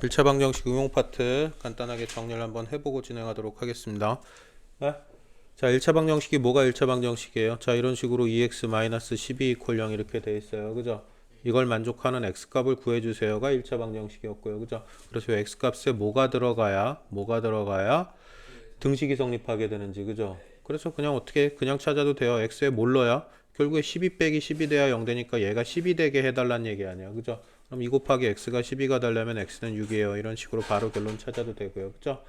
1차 방정식 응용 파트 간단하게 정리를 한번 해보고 진행하도록 하겠습니다. 네? 자, 1차 방정식이 뭐가 1차 방정식이에요? 자, 이런 식으로 2x-12 = 0 이렇게 돼 있어요. 그죠? 이걸 만족하는 x값을 구해주세요가 1차 방정식이었고요. 그죠? 그래서 x값에 뭐가 들어가야 등식이 성립하게 되는지, 그죠? 그래서 그냥 어떻게 그냥 찾아도 돼요. x에 뭘 넣어야? 결국에 12 빼기 12 돼야 0 되니까 얘가 12 되게 해달라는 얘기 아니야. 그죠? 그럼 2 곱하기 x가 12가 되려면 x는 6이에요. 이런 식으로 바로 결론 찾아도 되고요. 그죠?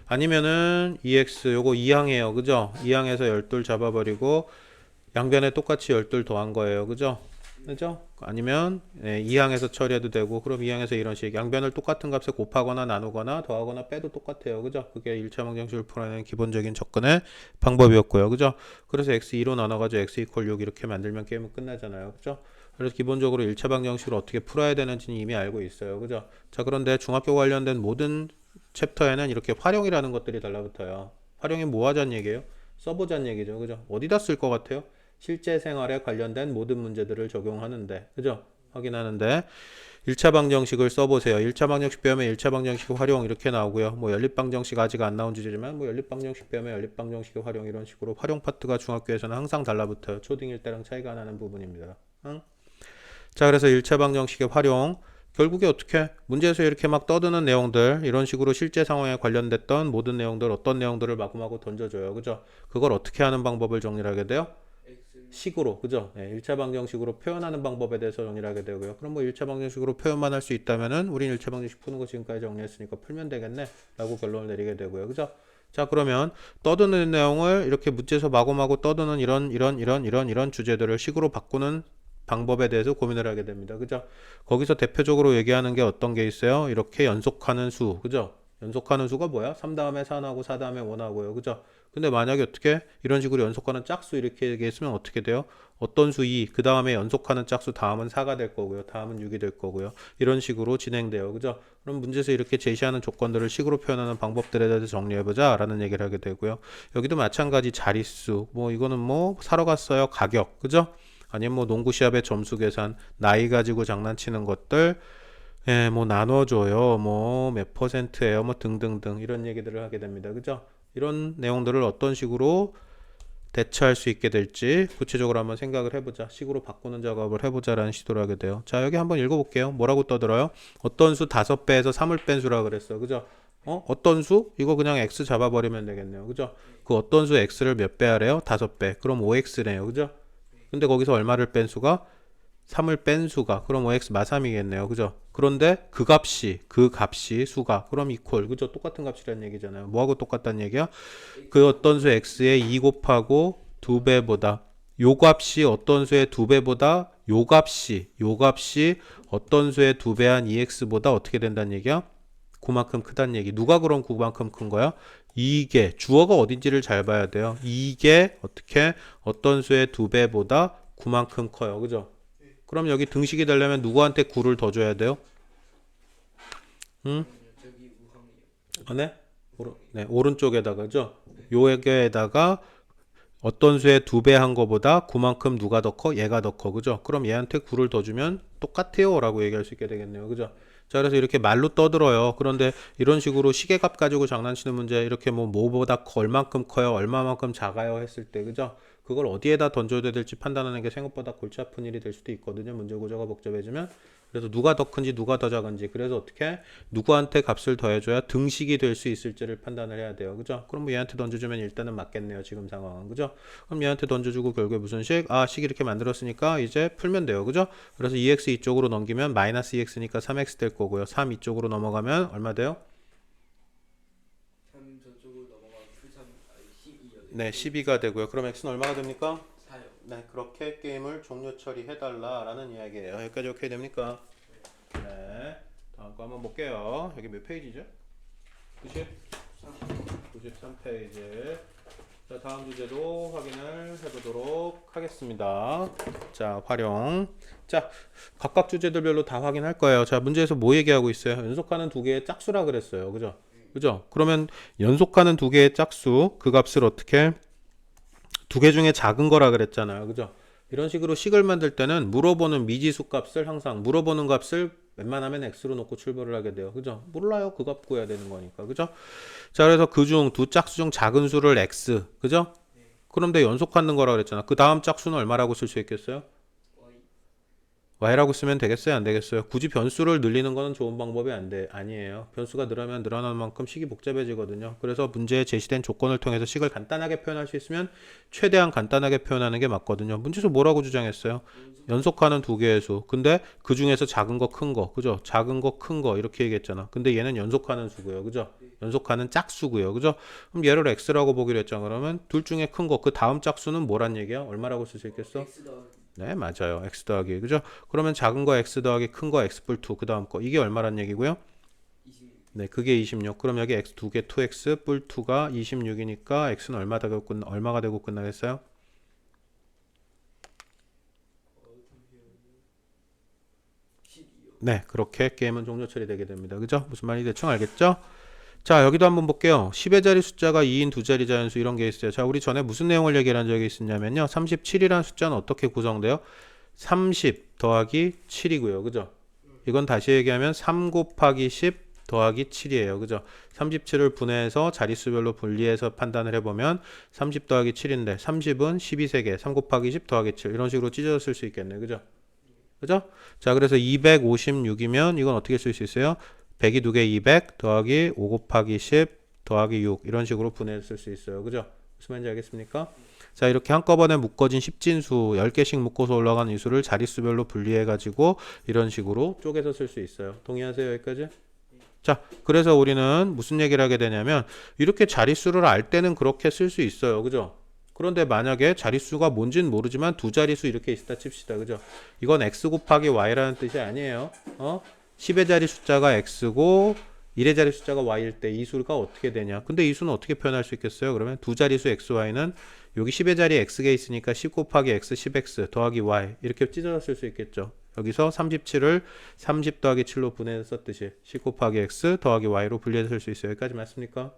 아니면은 2x 요거 2항이에요. 그죠? 2항에서 12 잡아버리고 양변에 똑같이 12 더한 거예요. 그죠? 그죠? 아니면 2항에서 처리해도 되고, 그럼 2항에서 이런 식 양변을 똑같은 값에 곱하거나 나누거나 더하거나 빼도 똑같아요. 그죠? 그게 1차 방정식을 풀어내는 기본적인 접근의 방법이었고요. 그죠? 그래서 x2로 나눠가지고 x = 6 이렇게 만들면 게임은 끝나잖아요. 그죠? 그래서 기본적으로 1차 방정식을 어떻게 풀어야 되는지는 이미 알고 있어요. 그죠? 자, 그런데 중학교 관련된 모든 챕터에는 이렇게 활용이라는 것들이 달라붙어요. 활용이 뭐 하자는 얘기예요? 써보자는 얘기죠. 그죠? 어디다 쓸 것 같아요? 실제 생활에 관련된 모든 문제들을 적용하는데, 그죠? 확인하는데 1차 방정식을 써보세요. 1차 방정식 배우면 1차 방정식 활용 이렇게 나오고요. 뭐 연립방정식 아직 안 나온 주제지만 뭐 연립방정식 배우면 연립방정식의 활용 이런 식으로 활용 파트가 중학교에서는 항상 달라붙어요. 초딩일 때랑 차이가 나는 부분입니다. 응? 자, 그래서 1차 방정식의 활용 결국에 어떻게 문제에서 이렇게 막 떠드는 내용들 이런 식으로 실제 상황에 관련됐던 모든 내용들 어떤 내용들을 마구마구 던져줘요. 그죠? 그걸 어떻게 하는 방법을 정리를 하게 돼요? 식으로, 그죠? 네, 1차 방정식으로 표현하는 방법에 대해서 정리를 하게 되고요. 그럼 뭐 1차 방정식으로 표현만 할 수 있다면은 우린 1차 방정식 푸는 거 지금까지 정리했으니까 풀면 되겠네 라고 결론을 내리게 되고요. 그죠? 자, 그러면 떠드는 내용을 이렇게 문제에서 마구마구 떠드는 이런 주제들을 식으로 바꾸는 방법에 대해서 고민을 하게 됩니다. 그죠? 거기서 대표적으로 얘기하는 게 어떤 게 있어요? 이렇게 연속하는 수, 그죠? 연속하는 수가 뭐야? 3 다음에 4 나오고 4 다음에 5 나오고요. 그죠? 근데 만약에 어떻게 이런 식으로 연속하는 짝수 이렇게 얘기했으면 어떻게 돼요? 어떤 수 2, 그 다음에 연속하는 짝수 다음은 4가 될 거고요. 다음은 6이 될 거고요. 이런 식으로 진행돼요. 그죠? 그럼 문제에서 이렇게 제시하는 조건들을 식으로 표현하는 방법들에 대해서 정리해보자 라는 얘기를 하게 되고요. 여기도 마찬가지 자릿수, 뭐 이거는 뭐 사러 갔어요. 가격, 그죠? 아니면 뭐 농구 시합의 점수 계산, 나이 가지고 장난치는 것들, 예, 뭐 나눠줘요, 뭐 몇 %예요, 뭐 등등등 이런 얘기들을 하게 됩니다. 그죠? 이런 내용들을 어떤 식으로 대처할 수 있게 될지 구체적으로 한번 생각을 해보자. 식으로 바꾸는 작업을 해보자라는 시도를 하게 돼요. 자, 여기 한번 읽어볼게요. 뭐라고 떠들어요? 어떤 수 5배에서 3을 뺀 수라 그랬어. 그죠? 어떤 수? 이거 그냥 x 잡아버리면 되겠네요. 그죠? 그 어떤 수 x를 몇 배 하래요? 5배. 그럼 5x네요. 그죠? 근데 거기서 얼마를 뺀 수가? 3을 뺀 수가 그럼 5x 마3이겠네요. 그죠? 그런데 그 값이 수가 그럼 이퀄 그죠? 똑같은 값이라는 얘기잖아요. 뭐하고 똑같다는 얘기야? 그 어떤 수 x의 2 곱하고 2배보다 요 값이 어떤 수의 2배보다 요 값이 어떤 수의 2배한 2x보다 어떻게 된다는 얘기야? 9만큼 크다는 얘기. 누가 그럼 9만큼 큰 거야? 이게 주어가 어딘지를 잘 봐야 돼요. 이게 어떻게 어떤 수의 2배보다 9만큼 커요. 그죠? 그럼 여기 등식이 되려면 누구한테 9를 더 줘야 돼요? 응? 네? 네, 오른쪽에다가 죠? 요에다가 어떤 수의 2배 한 거보다 9만큼 누가 더 커? 얘가 더 커. 그죠? 그럼 얘한테 9를 더 주면 똑같아요 라고 얘기할 수 있게 되겠네요. 그죠? 자, 그래서 이렇게 말로 떠들어요. 그런데 이런 식으로 시계값 가지고 장난치는 문제 이렇게 뭐 뭐보다 얼만큼 커요? 얼마만큼 작아요? 했을 때 그죠? 그걸 어디에다 던져야 될지 판단하는 게 생각보다 골치 아픈 일이 될 수도 있거든요. 문제 구조가 복잡해지면. 그래서 누가 더 큰지 누가 더 작은지 그래서 어떻게 누구한테 값을 더해줘야 등식이 될 수 있을지를 판단을 해야 돼요. 그죠? 그럼 뭐 얘한테 던져주면 일단은 맞겠네요. 지금 상황은. 그죠? 그럼 얘한테 던져주고 결국에 무슨 식? 아, 식 이렇게 만들었으니까 이제 풀면 돼요. 그죠? 그래서 2x 이쪽으로 넘기면 마이너스 2x니까 3x 될 거고요. 3 이쪽으로 넘어가면 얼마 돼요? 3 저쪽으로 넘어가면 12요. 네, 12가 되고요. 그럼 x는 얼마가 됩니까? 4요. 네, 그렇게 게임을 종료 처리해달라라는 이야기예요. 여기까지 오케이 됩니까? 네. 다음 거 한번 볼게요. 여기 몇 페이지죠? 93페이지. 자, 다음 주제도 확인을 해보도록 하겠습니다. 자, 활용. 자, 각각 주제들별로 다 확인할 거예요. 자, 문제에서 뭐 얘기하고 있어요? 연속하는 두 개의 짝수라 그랬어요. 그죠? 그죠? 그러면 연속하는 두 개의 짝수, 그 값을 어떻게 두 개 중에 작은 거라 그랬잖아요. 그죠? 이런 식으로 식을 만들 때는 물어보는 미지수 값을 항상 물어보는 값을 웬만하면 x로 놓고 출발을 하게 돼요. 그죠? 몰라요. 그 값 구해야 되는 거니까. 그죠? 자, 그래서 그중 두 짝수 중 작은 수를 x. 그죠? 그런데 연속하는 거라 그랬잖아. 그 다음 짝수는 얼마라고 쓸 수 있겠어요? y라고 쓰면 되겠어요? 안 되겠어요? 굳이 변수를 늘리는 거는 좋은 방법이 아니에요. 변수가 늘어나면 늘어나는 만큼 식이 복잡해지거든요. 그래서 문제에 제시된 조건을 통해서 식을 간단하게 표현할 수 있으면 최대한 간단하게 표현하는 게 맞거든요. 문제에서 뭐라고 주장했어요? 연속하는 두 개의 수. 근데 그 중에서 작은 거, 큰 거. 그죠? 작은 거, 큰 거. 이렇게 얘기했잖아. 근데 얘는 연속하는 수고요. 그죠? 연속하는 짝수고요. 그죠? 그럼 얘를 x라고 보기로 했잖아. 그러면 둘 중에 큰 거, 그 다음 짝수는 뭐란 얘기야? 얼마라고 쓸 수 있겠어? X 더하기 네, 맞아요. x 더하기. 그죠? 그러면 작은 거 x 더하기 큰 거 x 뿔 2. 그 다음 거. 이게 얼마란 얘기고요? 26. 네, 그게 26. 그럼 여기 x 두 개 2x 뿔 2가 26이니까 x는 얼마가 되고 끝나겠어요? 잠시만요. 12요. 네, 그렇게 게임은 종료 처리되게 됩니다. 그죠? 무슨 말인지 대충 알겠죠? 자, 여기도 한번 볼게요. 10의 자리 숫자가 2인 두 자리 자연수 이런 게 있어요. 자, 우리 전에 무슨 내용을 얘기한 적이 있었냐면요. 37이라는 숫자는 어떻게 구성돼요? 30 더하기 7이고요. 그죠? 이건 다시 얘기하면 3 곱하기 10 더하기 7이에요. 그죠? 37을 분해해서 자릿수별로 분리해서 판단을 해보면 30 더하기 7인데 30은 12세개 3 곱하기 10 더하기 7 이런 식으로 찢어서 쓸 수 있겠네요. 그죠? 그죠? 자, 그래서 256이면 이건 어떻게 쓸 수 있어요? 100이 두 개 200 더하기 5 곱하기 10 더하기 6 이런 식으로 분해해서 쓸 수 있어요. 그죠? 무슨 말인지 알겠습니까? 자, 이렇게 한꺼번에 묶어진 10진수 10개씩 묶어서 올라가는 이 수를 자릿수별로 분리해가지고 이런 식으로 쪼개서 쓸 수 있어요. 동의하세요? 여기까지? 자, 그래서 우리는 무슨 얘기를 하게 되냐면 이렇게 자릿수를 알 때는 그렇게 쓸 수 있어요. 그죠? 그런데 만약에 자릿수가 뭔지는 모르지만 두 자릿수 이렇게 있다 칩시다. 그죠? 이건 x 곱하기 y라는 뜻이 아니에요. 10의 자리 숫자가 x고 1의 자리 숫자가 y일 때 이 수가 어떻게 되냐? 근데 이 수는 어떻게 표현할 수 있겠어요? 그러면 두 자릿수 x, y는 여기 10의 자리에 x가 있으니까 10 곱하기 x, 10x 더하기 y 이렇게 찢어서 쓸 수 있겠죠. 여기서 37을 30 더하기 7로 분해해서 썼듯이 10 곱하기 x 더하기 y로 분리해서 쓸 수 있어요. 여기까지 맞습니까?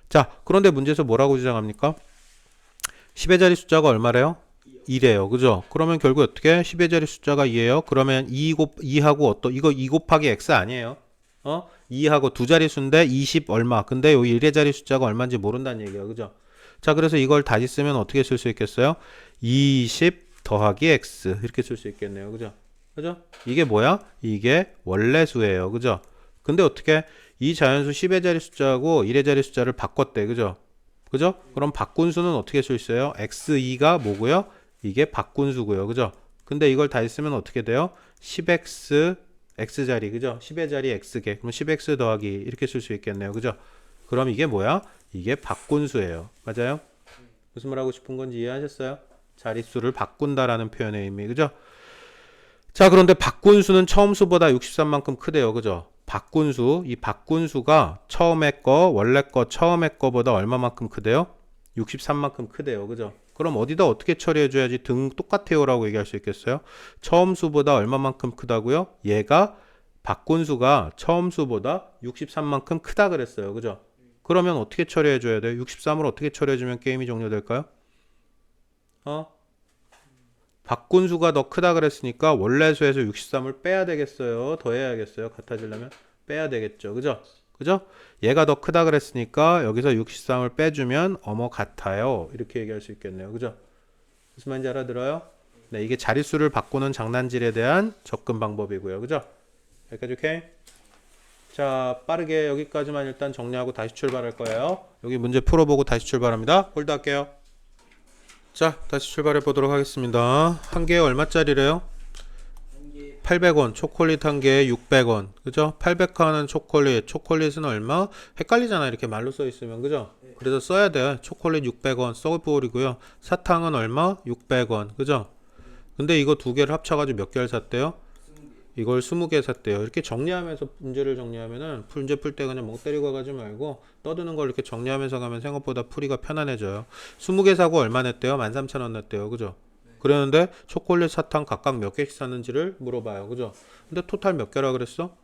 자, 그런데 문제에서 뭐라고 주장합니까? 10의 자리 숫자가 얼마래요? 2래요. 그죠? 그러면 결국 어떻게? 10의 자리 숫자가 2예요. 그러면 2하고 이거 2 곱하기 x 아니에요? 2하고 두 자리 수인데 20 얼마. 근데 여기 1의 자리 숫자가 얼마인지 모른다는 얘기예요. 그죠? 자, 그래서 이걸 다시 쓰면 어떻게 쓸 수 있겠어요? 20 더하기 x 이렇게 쓸 수 있겠네요. 그죠? 그죠? 이게 뭐야? 이게 원래 수예요. 그죠? 근데 어떻게 이 자연수 10의 자리 숫자하고 1의 자리 숫자를 바꿨대. 그죠? 그죠? 그럼 바꾼 수는 어떻게 쓸 수 있어요? x2가 뭐고요? 이게 바꾼 수고요. 그죠? 근데 이걸 다시 쓰면 어떻게 돼요? 10x x자리. 그죠? 10의 자리 x개. 그럼 10x 더하기 이렇게 쓸 수 있겠네요. 그죠? 그럼 이게 뭐야? 이게 바꾼 수예요. 맞아요? 무슨 말 하고 싶은 건지 이해하셨어요? 자릿수를 바꾼다라는 표현의 의미. 그죠? 자, 그런데 바꾼 수는 처음 수보다 63만큼 크대요. 그죠? 바꾼 수, 이 바꾼 수가 처음에 거, 원래 거, 처음에 거보다 얼마만큼 크대요? 63만큼 크대요. 그죠? 그럼 어디다 어떻게 처리해 줘야지 등 똑같아요 라고 얘기할 수 있겠어요? 처음 수보다 얼마만큼 크다고요? 얘가 바꾼 수가 처음 수보다 63만큼 크다 그랬어요. 그죠? 그러면 어떻게 처리해 줘야 돼요? 63을 어떻게 처리해 주면 게임이 종료될까요? 바꾼 수가 더 크다 그랬으니까 원래 수에서 63을 빼야 되겠어요? 더해야겠어요? 같아지려면? 빼야 되겠죠. 그죠? 그죠? 얘가 더 크다 그랬으니까 여기서 63을 빼주면 어머 같아요. 이렇게 얘기할 수 있겠네요. 그죠? 무슨 말인지 알아들어요? 네, 이게 자릿수를 바꾸는 장난질에 대한 접근 방법이고요. 그죠? 여기까지 오케이? 자, 빠르게 여기까지만 일단 정리하고 다시 출발할 거예요. 여기 문제 풀어보고 다시 출발합니다. 홀드할게요. 자, 다시 출발해 보도록 하겠습니다. 한 개에 얼마짜리래요? 한 개 800원, 초콜릿 한 개에 600원. 그죠? 800원은 초콜릿은 얼마? 헷갈리잖아. 이렇게 말로 써 있으면. 그죠? 네. 그래서 써야 돼. 초콜릿 600원, 써버리고요. 사탕은 얼마? 600원. 그죠? 근데 이거 두 개를 합쳐가지고 몇 개를 샀대요? 20개. 이걸 20개 샀대요. 이렇게 정리하면서 문제를 정리하면은 문제 풀 때 그냥 멍 때리고 가지 말고 떠드는 걸 이렇게 정리하면서 가면 생각보다 풀이가 편안해져요. 20개 사고 얼마 냈대요? 13,000원 냈대요. 그죠? 그랬는데 초콜릿 사탕 각각 몇 개씩 샀는지를 물어봐요. 그죠? 근데 토탈 몇 개라 그랬어?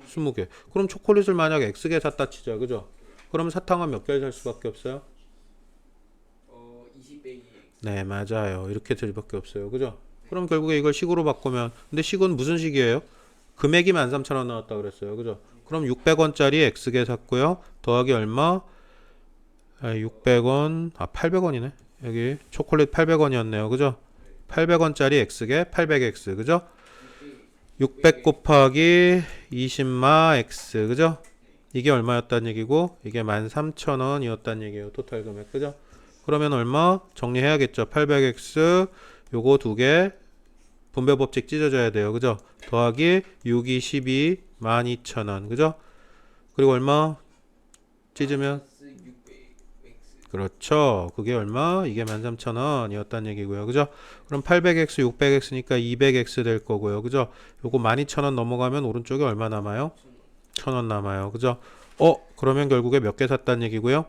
20개. 그럼 초콜릿을 만약 X개 샀다 치자. 그죠? 그럼 사탕은 몇 개를 살 수밖에 없어요? 20 빼기 X. 네, 맞아요. 이렇게 될 수밖에 없어요. 그죠? 그럼 결국에 이걸 식으로 바꾸면 근데 식은 무슨 식이에요? 금액이 13,000원 나왔다 그랬어요. 그죠? 그럼 600원짜리 X개 샀고요. 더하기 얼마? 600원, 800원이네. 여기 초콜릿 800원이었네요. 그죠? 800원짜리 X개 800X. 그죠? 600 곱하기 20마 X. 그죠? 이게 얼마였단 얘기고 이게 13,000원이었단 얘기예요. 토탈 금액. 그죠? 그러면 얼마? 정리해야겠죠. 800X 요거 두 개 분배 법칙 찢어져야 돼요. 그죠? 더하기 6, 2, 12 12,000원. 그죠? 그리고 얼마? 찢으면 마이너스 600x. 그렇죠. 그게 얼마? 이게 13,000원이었단 얘기고요. 그죠? 그럼 800X, 600X니까 200X 될 거고요. 그죠? 요거 12,000원 넘어가면 오른쪽에 얼마 남아요? 1,000원 남아요. 그죠? 그러면 결국에 몇 개 샀단 얘기고요?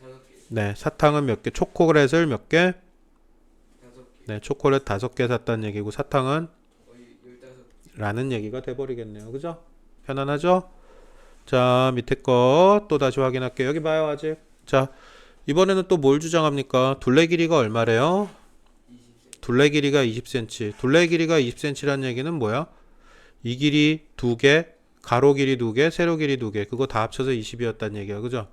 5개. 네, 사탕은 몇 개? 초콜릿을 몇 개? 5개. 네, 초콜릿 5개 샀단 얘기고 사탕은? 거의 15개. 라는 얘기가 돼버리겠네요. 그죠? 편안하죠? 자, 밑에 거 또 다시 확인할게요. 여기 봐요, 아직. 자, 이번에는 또 뭘 주장합니까? 둘레 길이가 얼마래요? 20cm. 둘레 길이가 20cm. 둘레 길이가 20cm란 얘기는 뭐야? 이 길이 2개, 가로 길이 2개, 세로 길이 2개. 그거 다 합쳐서 20이었단 얘기야. 그죠?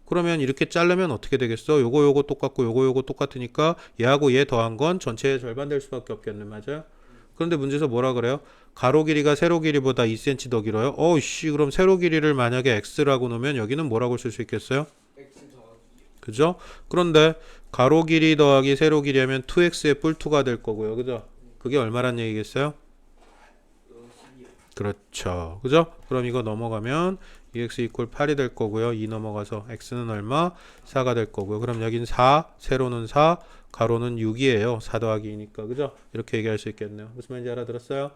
그러면 이렇게 자르면 어떻게 되겠어? 요거 똑같고 요거 똑같으니까 얘하고 얘 더한 건 전체의 절반 될 수밖에 없겠네. 맞아요? 그런데 문제에서 뭐라 그래요? 가로 길이가 세로 길이보다 2cm 더 길어요? 그럼 세로 길이를 만약에 x라고 놓으면 여기는 뭐라고 쓸 수 있겠어요? x 더하기. 그죠? 그런데 가로 길이 더하기 세로 길이 하면 2x의 뿔2가 될 거고요. 그죠? 그게 얼마란 얘기겠어요? 12요. 그렇죠. 그죠? 그럼 이거 넘어가면 2x 이퀄 8이 될 거고요. 2 넘어가서 x는 얼마? 4가 될 거고요. 그럼 여긴 4, 세로는 4, 가로는 6이에요. 4 더하기 2니까. 그죠? 이렇게 얘기할 수 있겠네요. 무슨 말인지 알아들었어요?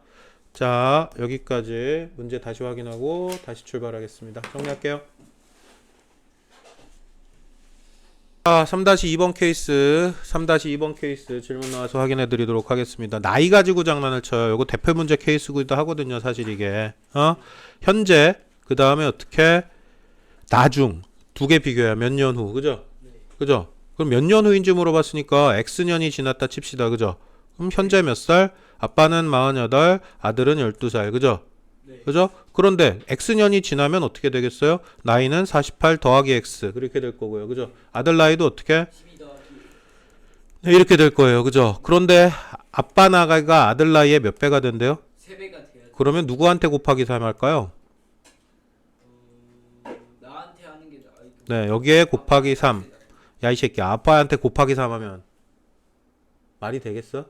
자, 여기까지 문제 다시 확인하고 다시 출발하겠습니다. 정리할게요. 자, 3-2번 케이스, 3-2번 케이스 질문 나와서 확인해 드리도록 하겠습니다. 나이 가지고 장난을 쳐요. 이거 대표 문제 케이스기도 하거든요, 사실 이게. 현재, 그 다음에 어떻게? 나중, 두 개 비교해야 몇 년 후, 그죠? 네. 그죠? 그럼 몇 년 후인지 물어봤으니까 X년이 지났다 칩시다, 그죠? 그럼 현재 몇 살? 아빠는 48, 아들은 12살, 그죠? 네. 그죠? 그런데 X년이 지나면 어떻게 되겠어요? 나이는 48 더하기 X 그렇게 될 거고요. 그죠? 아들 나이도 어떻게? 12 더하기 네, 이렇게 될 거예요. 그죠? 그런데 아빠 나이가 아들 나이에 몇 배가 된대요? 3배가 돼야 돼. 그러면 누구한테 곱하기 3 할까요? 나한테 하는 게 나아. 네, 여기에 곱하기 3. 야, 이 새끼야. 아빠한테 곱하기 3 하면 말이 되겠어?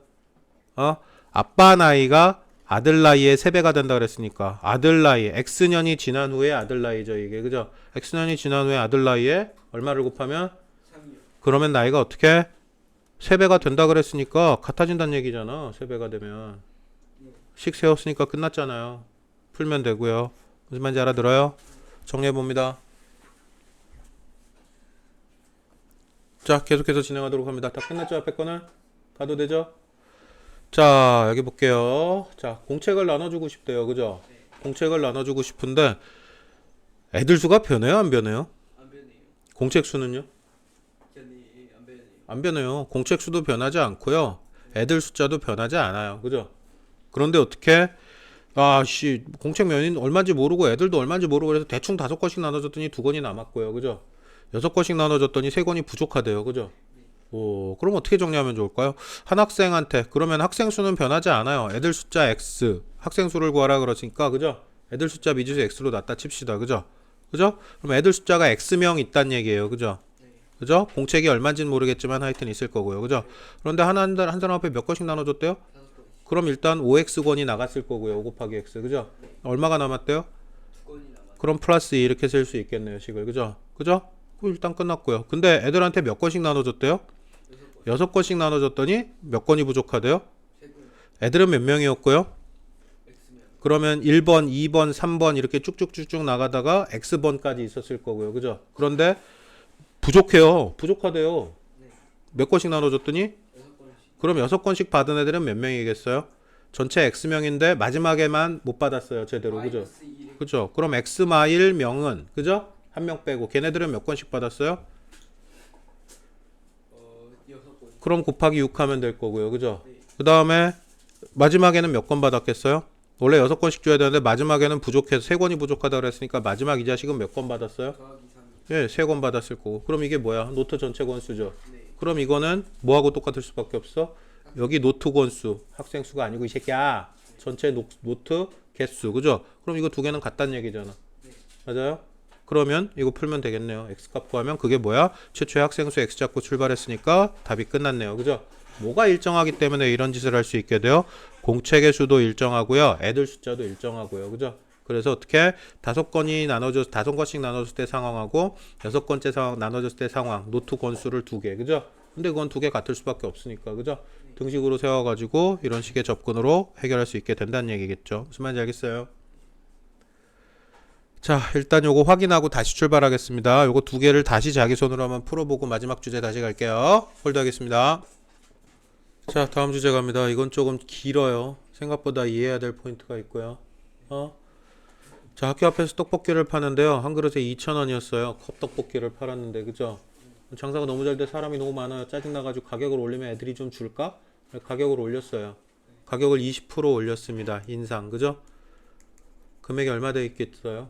아빠 나이가 아들 나이에 3배가 된다 그랬으니까 아들 나이 X년이 지난 후에 아들 나이죠 이게. 그죠? X년이 지난 후에 아들 나이에 얼마를 곱하면 3이요. 그러면 나이가 어떻게 3배가 된다 그랬으니까 같아진다는 얘기잖아. 3배가 되면 식 세웠으니까 끝났잖아요. 풀면 되고요. 무슨 말인지 알아들어요? 정리해 봅니다. 자, 계속해서 진행하도록 합니다. 다 끝났죠? 앞에 거는? 가도 되죠? 자, 여기 볼게요. 자, 공책을 나눠주고 싶대요. 그죠? 네. 공책을 나눠주고 싶은데 애들 수가 변해요? 안 변해요? 안 변해요. 공책 수는요? 안 변해요. 안 변해요. 공책 수도 변하지 않고요. 애들 숫자도 변하지 않아요. 그죠? 그런데 어떻게? 공책 면인 얼마인지 모르고 애들도 얼마인지 모르고 그래서 대충 5권씩 나눠줬더니 2권이 남았고요. 그죠? 6권씩 나눠줬더니 3권이 부족하대요. 그죠? 그럼 어떻게 정리하면 좋을까요? 한 학생한테 그러면 학생 수는 변하지 않아요. 애들 숫자 X 학생 수를 구하라 그러니까 그죠? 애들 숫자 미지수 X로 놨다 칩시다. 그죠? 그죠? 그럼 애들 숫자가 X명 있단 얘기예요. 그죠? 네. 그죠? 공책이 얼마인지는 모르겠지만 하여튼 있을 거고요. 그죠? 그런데 한 사람 앞에 몇 권씩 나눠줬대요? 5권. 그럼 일단 5X권이 나갔을 거고요. 5 곱하기 X. 그죠? 얼마가 남았대요? 2권이 남았. 그럼 플러스 2 이렇게 쓸 수 있겠네요. 식을. 그죠? 그죠? 그럼 일단 끝났고요. 근데 애들한테 몇 권씩 나눠줬대요? 6권씩 나눠줬더니 몇 권이 부족하대요? 3권. 애들은 몇 명이었고요? X면. 그러면 1번, 2번, 3번 이렇게 쭉쭉쭉쭉 나가다가 X번까지 있었을 거고요. 그죠? 그런데 부족해요. 부족하대요. 네. 몇 권씩 나눠줬더니 6권씩. 그럼 6권씩 받은 애들은 몇 명이겠어요? 전체 X명인데 마지막에만 못 받았어요. 제대로. 그죠? 마이너스 1. 그죠? 그럼 X마일 명은 그죠? 한 명 빼고 걔네들은 몇 권씩 받았어요? 6권. 그럼 곱하기 6 하면 될 거고요. 그죠? 네. 그 다음에 마지막에는 몇 권 받았겠어요? 원래 6권씩 줘야 되는데 마지막에는 부족해서 3권이 부족하다 그랬으니까 마지막 이 자식은 몇 권 받았어요? 더하기 3. 예, 3권 받았을 거고. 그럼 이게 뭐야? 노트 전체 권수죠. 네. 그럼 이거는 뭐하고 똑같을 수밖에 없어? 여기 노트 권수, 학생 수가 아니고 이 새끼야. 전체 노트 개수, 그죠? 그럼 이거 두 개는 같다는 얘기잖아. 네. 맞아요? 그러면 이거 풀면 되겠네요. x 값 구하면 그게 뭐야? 최초의 학생 수 x 잡고 출발했으니까 답이 끝났네요. 그죠? 뭐가 일정하기 때문에 이런 짓을 할 수 있게 돼요? 공책의 수도 일정하고요. 애들 숫자도 일정하고요. 그죠? 그래서 어떻게 5권씩 나눠줬을 때 상황하고 6번째 상황 나눠줬을 때 상황, 노트 권수를 2개. 그죠? 근데 그건 2개 같을 수밖에 없으니까. 그죠? 등식으로 세워가지고 이런 식의 접근으로 해결할 수 있게 된다는 얘기겠죠. 무슨 말인지 알겠어요? 자, 일단 요거 확인하고 다시 출발하겠습니다. 요거 2개를 다시 자기 손으로 한번 풀어보고 마지막 주제 다시 갈게요. 홀드하겠습니다. 자, 다음 주제 갑니다. 이건 조금 길어요. 생각보다 이해해야 될 포인트가 있고요. 자, 학교 앞에서 떡볶이를 파는데요. 한 그릇에 2,000원이었어요. 컵떡볶이를 팔았는데, 그죠? 장사가 너무 잘 돼 사람이 너무 많아요. 짜증나가지고 가격을 올리면 애들이 좀 줄까? 가격을 올렸어요. 가격을 20% 올렸습니다. 인상, 그죠? 금액이 얼마 돼 있겠어요?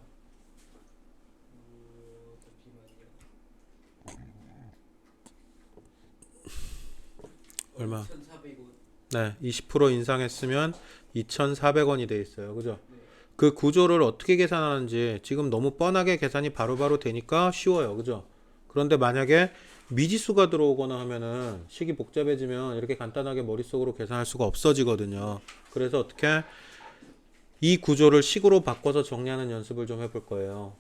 얼마? 1,400원. 네, 20% 인상했으면 2,400원이 돼 있어요. 그죠? 네. 그 구조를 어떻게 계산하는지 지금 너무 뻔하게 계산이 바로바로 되니까 쉬워요. 그죠? 그런데 만약에 미지수가 들어오거나 하면은 식이 복잡해지면 이렇게 간단하게 머릿속으로 계산할 수가 없어지거든요. 그래서 어떻게 이 구조를 식으로 바꿔서 정리하는 연습을 좀 해볼 거예요.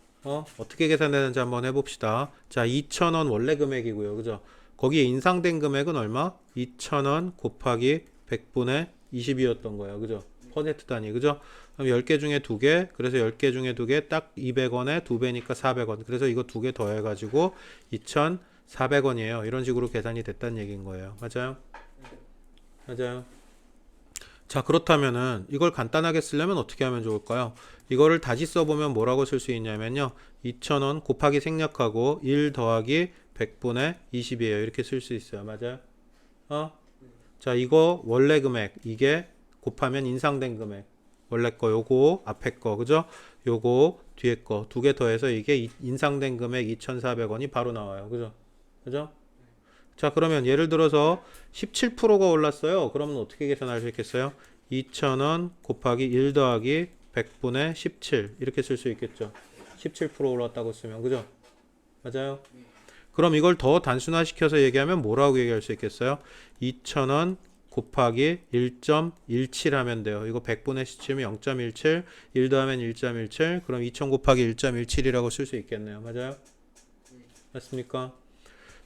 어떻게 계산되는지 한번 해봅시다. 자, 2,000원 원래 금액이고요. 그죠? 거기에 인상된 금액은 얼마? 2,000원 곱하기 100분의 20이었던 거예요. 그죠? 퍼센트 단위. 그죠? 그럼 10개 중에 2개. 그래서 10개 중에 2개 딱 200원에 2배니까 400원. 그래서 이거 2개 더해가지고 2,400원이에요. 이런 식으로 계산이 됐다는 얘기인 거예요. 맞아요? 맞아요. 자, 그렇다면은 이걸 간단하게 쓰려면 어떻게 하면 좋을까요? 이거를 다시 써보면 뭐라고 쓸 수 있냐면요. 2,000원 곱하기 생략하고 1 더하기 100분의 20이에요. 이렇게 쓸 수 있어요. 맞아요? 자, 이거 원래 금액, 이게 곱하면 인상된 금액. 원래 거 요거 앞에 거, 그죠? 요거 뒤에 거 2개 더해서 이게 인상된 금액 2,400원이 바로 나와요. 그죠? 그죠? 자, 그러면 예를 들어서 17%가 올랐어요. 그러면 어떻게 계산할 수 있겠어요? 2,000원 곱하기 1 더하기 100분의 17 이렇게 쓸 수 있겠죠. 17% 올랐다고 쓰면, 그죠? 맞아요? 그럼 이걸 더 단순화시켜서 얘기하면 뭐라고 얘기할 수 있겠어요? 2,000원 곱하기 1.17 하면 돼요. 이거 100분의 17이면 0.17, 1 더하면 1.17, 그럼 2,000 곱하기 1.17이라고 쓸 수 있겠네요. 맞아요? 맞습니까?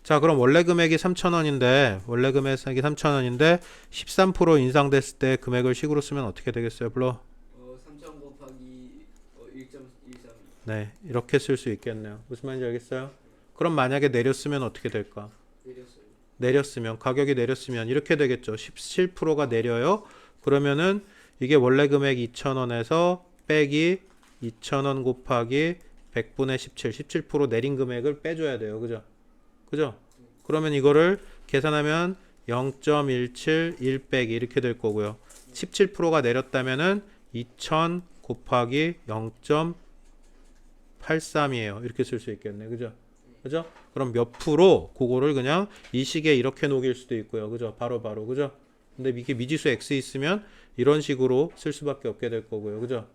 자, 그럼 원래 금액이 3,000원인데 원래 금액이 3,000원인데 13% 인상됐을 때 금액을 식으로 쓰면 어떻게 되겠어요? 불러? 3,000 곱하기 1.13. 네, 이렇게 쓸 수 있겠네요. 무슨 말인지 알겠어요? 그럼 만약에 내렸으면 어떻게 될까? 내렸어요. 내렸으면 가격이 내렸으면 이렇게 되겠죠. 17%가 내려요. 그러면은 이게 원래 금액 2,000원에서 빼기 2,000원 곱하기 100분의 17, 17% 내린 금액을 빼줘야 돼요. 그죠? 그죠? 그러면 이거를 계산하면 0.17, 1 빼기 이렇게 될 거고요. 17%가 내렸다면은 2,000 곱하기 0.83이에요. 이렇게 쓸 수 있겠네. 그죠? 그죠? 그럼 몇 프로 그거를 그냥 이 식에 이렇게 녹일 수도 있고요. 그죠? 바로 그죠? 근데 이게 미지수 x 있으면 이런 식으로 쓸 수밖에 없게 될 거고요. 그죠?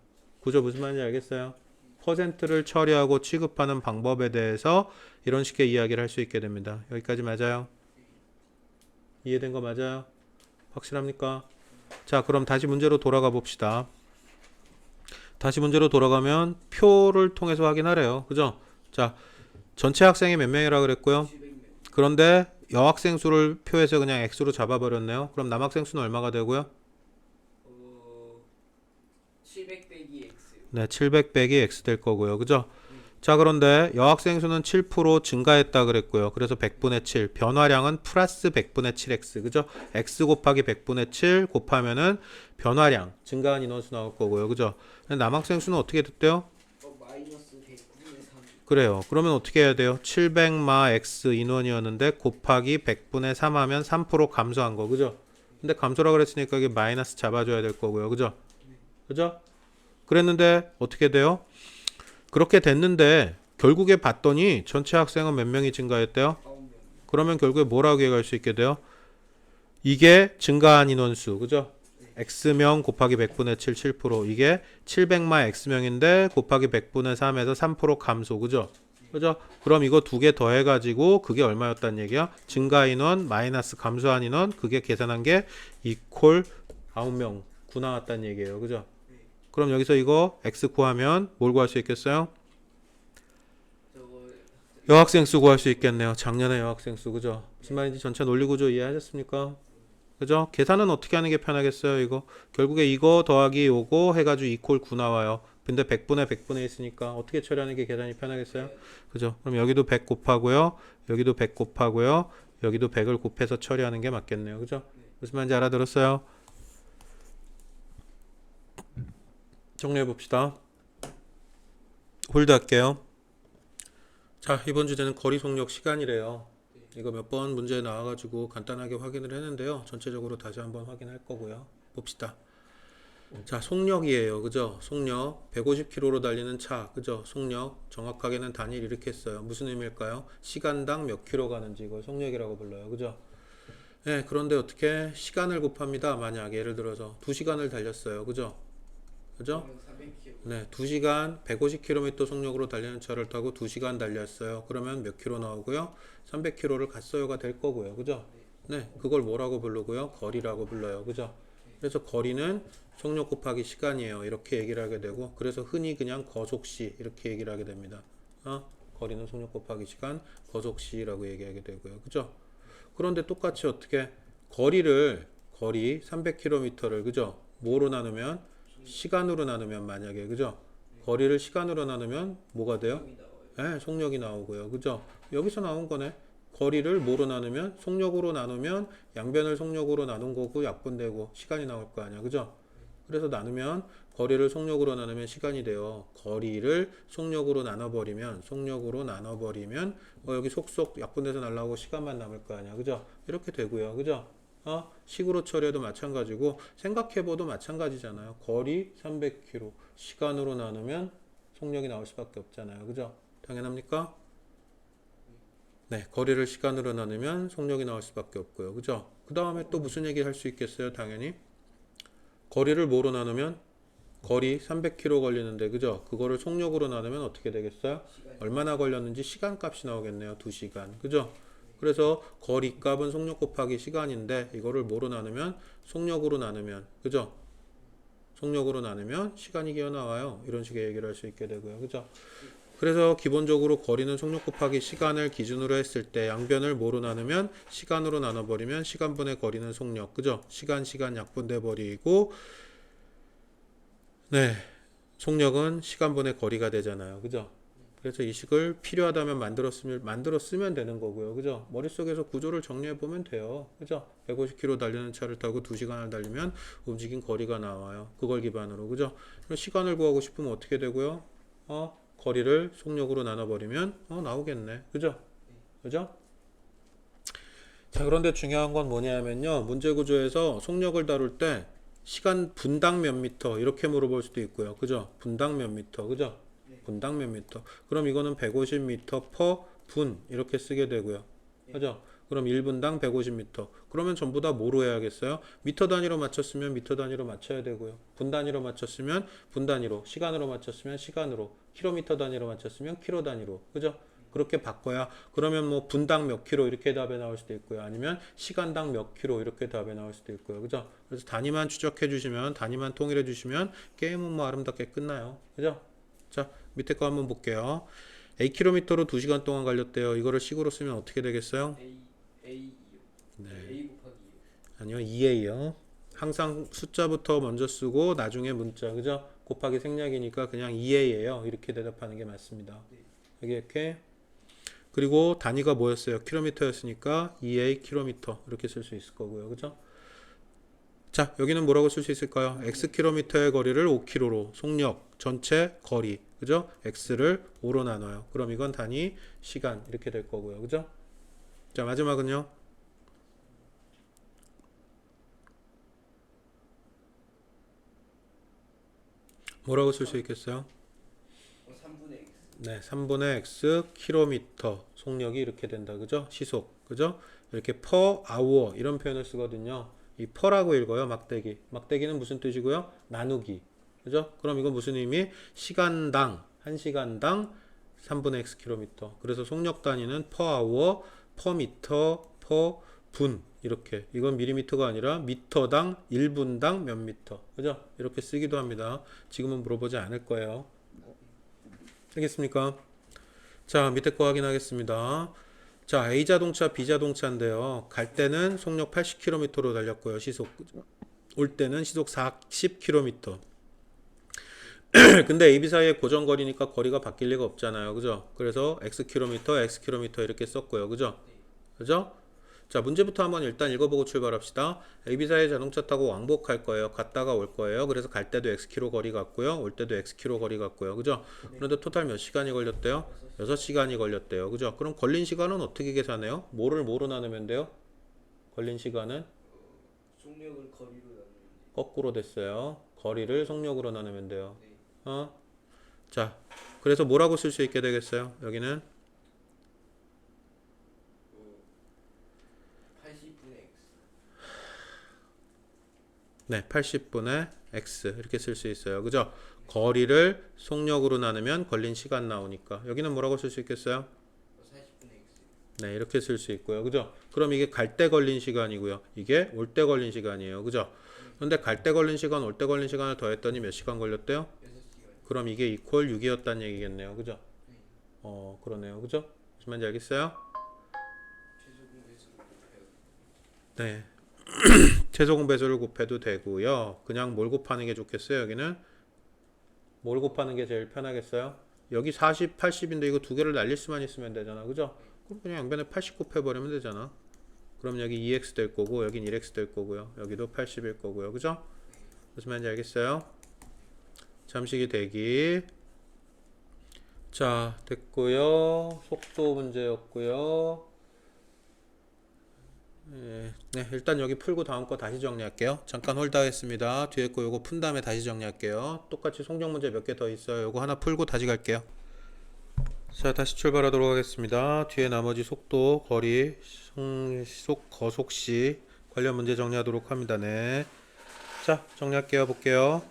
구조 무슨 말인지 알겠어요? 퍼센트를 처리하고 취급하는 방법에 대해서 이런 식의 이야기를 할 수 있게 됩니다. 여기까지 맞아요? 이해된 거 맞아요? 확실합니까? 자, 그럼 다시 문제로 돌아가 봅시다. 다시 문제로 돌아가면 표를 통해서 확인하래요. 그죠? 자, 전체 학생이 몇 명이라 그랬고요? 700명. 그런데 여학생 수를 표에서 그냥 x로 잡아버렸네요. 그럼 남학생 수는 얼마가 되고요? 700 빼기 x. 네, 700 빼기 x 될 거고요. 그죠? 자, 그런데 여학생 수는 7% 증가했다 그랬고요. 그래서 100분의 7. 변화량은 플러스 100분의 7x. 그죠? x 곱하기 100분의 7 곱하면은 변화량, 증가한 인원수 나올 거고요. 그죠? 근데 남학생 수는 어떻게 됐대요? 마이너스 100분의 3. 그래요. 그러면 어떻게 해야 돼요? 700마 x 인원이었는데 곱하기 100분의 3 하면 3% 감소한 거. 그죠? 근데 감소라 그랬으니까 이게 마이너스 잡아줘야 될 거고요. 그죠? 그죠? 그랬는데 어떻게 돼요? 그렇게 됐는데 결국에 봤더니 전체 학생은 몇 명이 증가했대요? 9명. 그러면 결국에 뭐라고 얘기할 수 있게 돼요? 이게 증가한 인원수, 그죠? x명 곱하기 100분의 7, 7%. 이게 700만 x명인데 곱하기 100분의 3에서 3% 감소, 그죠? 그죠? 그럼 이거 두 개 더해가지고 그게 얼마였단 얘기야? 증가 인원 마이너스 감소한 인원, 그게 계산한 게 이퀄 9명 9 나왔단 얘기예요, 그죠? 그럼 여기서 이거 x 구하면 뭘 구할 수 있겠어요? 저거 여학생 수 구할 수 있겠네요. 작년에 여학생 수, 그죠? 무슨 말인지 전체 논리 구조 이해하셨습니까? 그죠? 계산은 어떻게 하는 게 편하겠어요, 이거? 결국에 이거 더하기 요거 해가지고 이퀄 9 나와요. 근데 100분의 100분의 있으니까 어떻게 처리하는 게 계산이 편하겠어요? 그죠? 그럼 여기도 100 곱하고요. 여기도 100 곱하고요. 여기도 100을 곱해서 처리하는 게 맞겠네요. 그죠? 무슨 말인지 알아들었어요? 정리해 봅시다. 홀드 할게요. 자, 이번 주제는 거리 속력 시간이래요. 이거 몇 번 문제 나와가지고 간단하게 확인을 했는데요. 전체적으로 다시 한번 확인할 거고요. 봅시다. 자, 속력이에요. 그죠? 속력. 150km로 달리는 차. 그죠? 속력. 정확하게는 단위를 이렇게 했어요. 무슨 의미일까요? 시간당 몇 킬로 가는지 이걸 속력이라고 불러요. 그죠? 네, 그런데 어떻게 시간을 곱합니다. 만약 예를 들어서 2시간을 달렸어요. 그죠? 그죠? 400km. 네, 2시간 150km 속력으로 달리는 차를 타고 2시간 달렸어요. 그러면 몇 킬로 나오고요? 300km를 갔어요가 될 거고요. 그죠? 네, 그걸 뭐라고 부르고요? 거리라고 불러요. 그죠? 그래서 거리는 속력 곱하기 시간이에요. 이렇게 얘기를 하게 되고, 그래서 흔히 그냥 거속시 이렇게 얘기를 하게 됩니다. 거리는 속력 곱하기 시간, 거속시라고 얘기하게 되고요. 그죠? 그런데 똑같이 어떻게 거리 300km를 그죠? 뭐로 나누면 시간으로 나누면 만약에 그죠? 거리를 시간으로 나누면 뭐가 돼요? 속력이 나와요. 네, 속력이 나오고요. 그죠? 여기서 나온 거네. 거리를 뭐로 나누면 속력으로 나누면 양변을 속력으로 나눈 거고 약분되고 시간이 나올 거 아니야. 그죠? 그래서 나누면 거리를 속력으로 나누면 시간이 돼요. 거리를 속력으로 나눠버리면 여기 속속 약분돼서 날라오고 시간만 남을 거 아니야. 그죠? 이렇게 되고요. 그죠? 식으로 처리해도 마찬가지고 생각해봐도 마찬가지잖아요. 거리 300km 시간으로 나누면 속력이 나올 수밖에 없잖아요. 그죠? 당연합니까? 네, 거리를 시간으로 나누면 속력이 나올 수밖에 없고요. 그죠? 그 다음에 또 무슨 얘기 할 수 있겠어요? 당연히 거리를 뭐로 나누면 거리 300km 걸리는데 그죠? 그거를 속력으로 나누면 어떻게 되겠어요? 얼마나 걸렸는지 시간 값이 나오겠네요. 2시간. 그죠? 그래서 거리 값은 속력 곱하기 시간인데 이거를 뭐로 나누면 속력으로 나누면 그죠? 속력으로 나누면 시간이 기어 나와요. 이런 식의 얘기를 할 수 있게 되고요. 그죠? 그래서 기본적으로 거리는 속력 곱하기 시간을 기준으로 했을 때 양변을 뭐로 나누면 시간으로 나눠버리면 시간분의 거리는 속력. 그죠? 시간 약분돼 버리고 네. 속력은 시간분의 거리가 되잖아요. 그죠? 그래서 이 식을 필요하다면 만들어 쓰면 되는 거고요. 그죠? 머릿속에서 구조를 정리해 보면 돼요. 그죠? 150km 달리는 차를 타고 2시간을 달리면 움직인 거리가 나와요. 그걸 기반으로. 그죠? 그럼 시간을 구하고 싶으면 어떻게 되고요? 거리를 속력으로 나눠버리면 나오겠네. 그죠? 그죠? 자, 그런데 중요한 건 뭐냐면요. 문제 구조에서 속력을 다룰 때 시간 분당 몇 미터 이렇게 물어볼 수도 있고요. 그죠? 분당 몇 미터. 그죠? 분당 몇 미터. 그럼 이거는 150m per 분 이렇게 쓰게 되고요. 그죠? 그럼 1분당 150m. 그러면 전부 다 뭐로 해야겠어요? 미터 단위로 맞췄으면 미터 단위로 맞춰야 되고요. 분 단위로 맞췄으면 분 단위로, 시간으로 맞췄으면 시간으로, 킬로미터 단위로 맞췄으면 킬로 단위로. 그죠? 그렇게 바꿔야 그러면 뭐 분당 몇 킬로 이렇게 답에 나올 수도 있고요. 아니면 시간당 몇 킬로 이렇게 답에 나올 수도 있고요. 그죠? 그래서 단위만 추적해 주시면 단위만 통일해 주시면 게임은 뭐 아름답게 끝나요. 그죠? 자, 밑에 거 한번 볼게요. A킬로미터로 2시간 동안 갈렸대요. 이거를 식으로 쓰면 어떻게 되겠어요? A 네. A 곱하기 아니요, 2A요. 항상 숫자부터 먼저 쓰고 나중에 문자, 그죠? 곱하기 생략이니까 그냥 2A예요. 이렇게 대답하는 게 맞습니다. 여기 이렇게. 그리고 단위가 뭐였어요? 킬로미터였으니까 2A 킬로미터 이렇게 쓸 수 있을 거고요. 그죠? 자, 여기는 뭐라고 쓸 수 있을까요? X킬로미터의 거리를 5km로 속력 전체 거리 그죠? X를 5로 나눠요. 그럼 이건 단위 시간 이렇게 될 거고요. 그죠? 자, 마지막은요. 뭐라고 쓸 수 있겠어요? 3분의 x. 네, 3분의 x 킬로미터 속력이 이렇게 된다. 그죠? 시속. 그죠? 이렇게 per hour 이런 표현을 쓰거든요. 이 per라고 읽어요. 막대기. 막대기는 무슨 뜻이고요? 나누기. 그죠? 그럼 이건 무슨 의미? 시간당, 1시간당 3분의 x 킬로미터. 그래서 속력 단위는 per hour, per meter, per 분. 이렇게. 이건 밀리미터가 아니라 미터당 1분당 몇 미터. 그죠? 이렇게 쓰기도 합니다. 지금은 물어보지 않을 거예요. 알겠습니까? 자, 밑에 거 확인하겠습니다. 자, A 자동차, B 자동차인데요. 갈 때는 속력 80km로 달렸고요. 시속. 올 때는 시속 40km. 근데 A, B 사이에 고정거리니까 거리가 바뀔 리가 없잖아요. 그죠? 그래서 X 이렇게 썼고요. 그죠? 그죠? 자, 문제부터 한번 일단 읽어보고 출발합시다. A, B 사이에 자동차 타고 왕복할 거예요. 갔다가 올 거예요. 그래서 갈 때도 X키로 거리 같고요. 올 때도 X키로 거리 같고요. 그죠? 그런데 토탈 몇 시간이 걸렸대요? 6시간이 걸렸대요. 그죠? 그럼 걸린 시간은 어떻게 계산해요? 뭐로 나누면 돼요? 걸린 시간은 속력을 거리로 나누면 거꾸로 됐어요. 거리를 속력으로 나누면 돼요. 네. 자, 그래서 뭐라고 쓸 수 있게 되겠어요? 여기는 80분의 x. 네, 80분의 x 이렇게 쓸 수 있어요. 그죠? 거리를 속력으로 나누면 걸린 시간 나오니까 여기는 뭐라고 쓸 수 있겠어요? 40분의 x. 네, 이렇게 쓸 수 있고요. 그죠? 그럼 이게 갈 때 걸린 시간이고요. 이게 올 때 걸린 시간이에요. 그죠? 그런데 갈 때 걸린 시간, 올 때 걸린 시간을 더했더니 몇 시간 걸렸대요? 6시간. 그럼 이게 이퀄 6이었다는 얘기겠네요. 그죠? 네. 그러네요. 그죠? 무슨 말인지 알겠어요? 최소 공배수를 곱해요. 네. 최소 공배수를 곱해도 되고요. 그냥 뭘 곱하는 게 좋겠어요? 여기는 뭘 곱하는 게 제일 편하겠어요? 여기 40, 80인데 이거 두 개를 날릴 수만 있으면 되잖아. 그죠? 그럼 그냥 양변에 80 곱해버리면 되잖아. 그럼 여기 2x 될 거고 여긴 1x 될 거고요. 여기도 80일 거고요. 그죠? 무슨 말인지 알겠어요? 잠식이 대기. 자, 됐고요. 속도 문제였고요. 네, 일단 여기 풀고 다음 거 다시 정리할게요. 잠깐 홀드하겠습니다. 뒤에 거 요거 푼 다음에 다시 정리할게요. 똑같이 송정 문제 몇 개 더 있어요. 요거 하나 풀고 다시 갈게요. 자, 다시 출발하도록 하겠습니다. 뒤에 나머지 속도, 거리, 시속, 거속시 관련 문제 정리하도록 합니다. 네. 자, 정리할게요. 볼게요.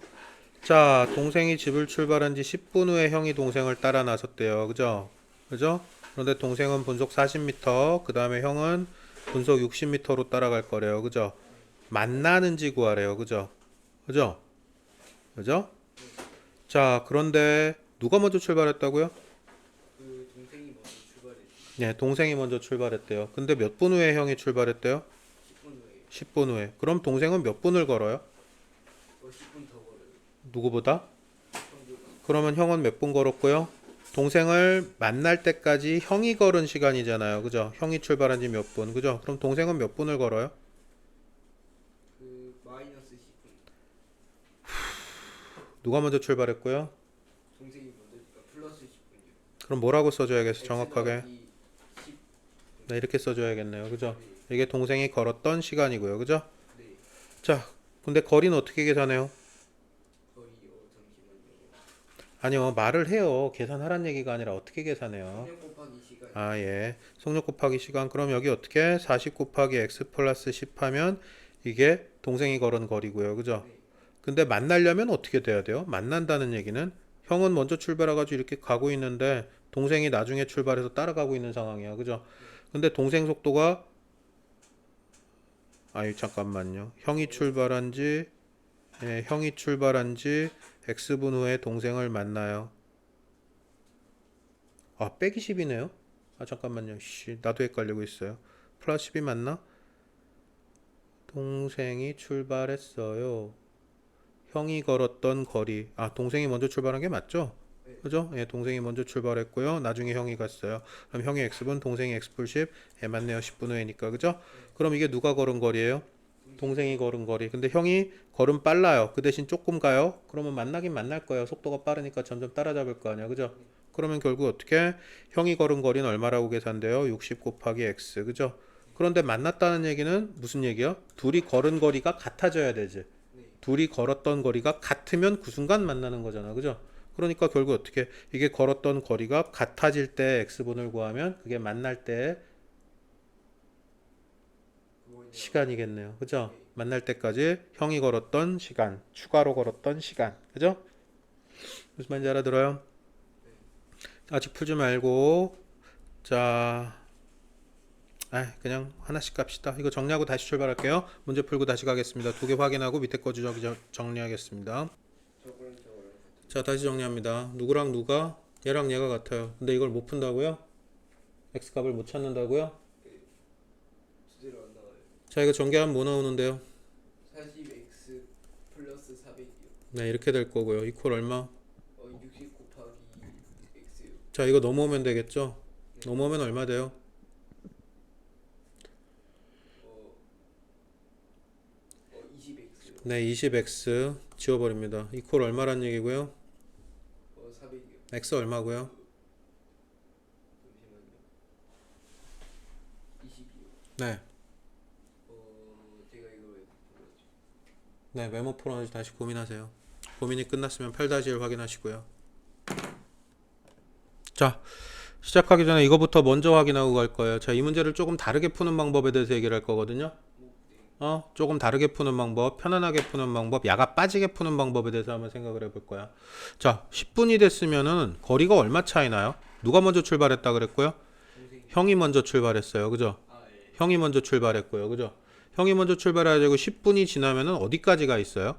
자, 동생이 집을 출발한 지 10분 후에 형이 동생을 따라 나섰대요. 그죠? 그죠? 그런데 동생은 분속 40m, 그 다음에 형은 분속 60m로 따라갈 거래요. 그죠? 만나는지 구하래요. 그죠? 그죠? 그죠? 자, 그런데 누가 먼저 출발했다고요? 그 동생이 먼저 출발했지. 네, 동생이 먼저 출발했대요. 근데 몇 분 후에 형이 출발했대요? 10분 후에. 10분 후에. 그럼 동생은 몇 분을 걸어요? 10분 더 걸어요. 누구보다? 평균. 그러면 형은 몇 분 걸었고요? 동생을 만날 때까지 형이 걸은 시간이잖아요. 그죠? 형이 출발한 지 몇 분. 그죠? 그럼 동생은 몇 분을 걸어요? 그 마이너스 10분. 누가 먼저 출발했고요? 동생이 먼저니까 플러스 10분이요. 그럼 뭐라고 써줘야겠어? 정확하게. 10. 네, 이렇게 써줘야겠네요. 그죠? 네. 이게 동생이 걸었던 시간이고요. 그죠? 네. 자, 근데 거리는 어떻게 계산해요? 잠시만요. 아니요, 말을 해요. 계산하란 얘기가 아니라 어떻게 계산해요? 속력 곱하기 시간. 아, 예. 속력 곱하기 시간. 그럼 여기 어떻게? 40 곱하기 x 플러스 10 하면 이게 동생이 걸은 거리고요. 그죠? 네. 근데 만나려면 어떻게 돼야 돼요? 만난다는 얘기는 형은 먼저 출발해가지고 이렇게 가고 있는데 동생이 나중에 출발해서 따라가고 있는 상황이야. 그죠? 근데 동생 속도가 아유, 잠깐만요. 형이 출발한 지 x분 후에 동생을 만나요. 아, 빼기 10이네요. 아, 잠깐만요. 나도 헷갈리고 있어요. 플러스 10이 맞나? 동생이 출발했어요. 형이 걸었던 거리. 아, 동생이 먼저 출발한 게 맞죠? 그죠? 예, 동생이 먼저 출발했고요. 나중에 형이 갔어요. 그럼 형이 x분, 동생이 x플 10. 예, 맞네요. 10분 후에니까. 그죠? 그럼 이게 누가 걸은 거리예요? 동생이 걸은 거리. 근데 형이 걸음 빨라요. 그 대신 조금 가요. 그러면 만나긴 만날 거예요. 속도가 빠르니까 점점 따라잡을 거 아니야. 그죠? 그러면 결국 어떻게? 형이 걸은 거리는 얼마라고 계산돼요? 60 곱하기 x. 그죠? 그런데 만났다는 얘기는 무슨 얘기야? 둘이 걸은 거리가 같아져야 되지. 둘이 걸었던 거리가 같으면 그 순간 만나는 거잖아. 그죠? 그러니까 결국 어떻게 이게 걸었던 거리가 같아질 때 x분을 구하면 그게 만날 때 그거냐. 시간이겠네요. 그죠? 네. 만날 때까지 형이 걸었던 시간, 추가로 걸었던 시간. 그죠? 무슨 말인지 알아들어요? 아직 풀지 말고 자, 그냥 하나씩 갑시다. 이거 정리하고 다시 출발할게요. 문제 풀고 다시 가겠습니다. 두 개 확인하고 밑에 거 정리하겠습니다. 저거랑 자, 다시 정리합니다. 누구랑 누가? 얘랑 얘가 같아요. 근데 이걸 못 푼다고요? x 값을 못 찾는다고요? 제대로 안 나와요. 자, 이거 전개하면 뭐 나오는데요? 40x 플러스 400이요. 네, 이렇게 될 거고요. 이퀄 얼마? 60 곱하기 x요. 자, 이거 넘어오면 되겠죠? 넘어오면 얼마 돼요? 20x요. 네, 20x 지워버립니다. 이퀄 얼마란 얘기고요? 400이요. x 얼마고요? 잠시만요. 20이요. 네, 제가 이거 왜 불렀죠? 네, 메모 풀어놓지 다시 고민하세요. 고민이 끝났으면 8-1 확인하시고요. 자, 시작하기 전에 이거부터 먼저 확인하고 갈 거예요. 자, 이 문제를 조금 다르게 푸는 방법에 대해서 얘기를 할 거거든요. 네. 조금 다르게 푸는 방법, 편안하게 푸는 방법, 야가 빠지게 푸는 방법에 대해서 한번 생각을 해볼 거야. 자, 10분이 됐으면은 거리가 얼마 차이 나요? 누가 먼저 출발했다 그랬고요? 동생이. 형이 먼저 출발했어요. 그죠? 예. 형이 먼저 출발했고요. 그죠? 형이 먼저 출발해가지고 10분이 지나면은 어디까지 가 있어요?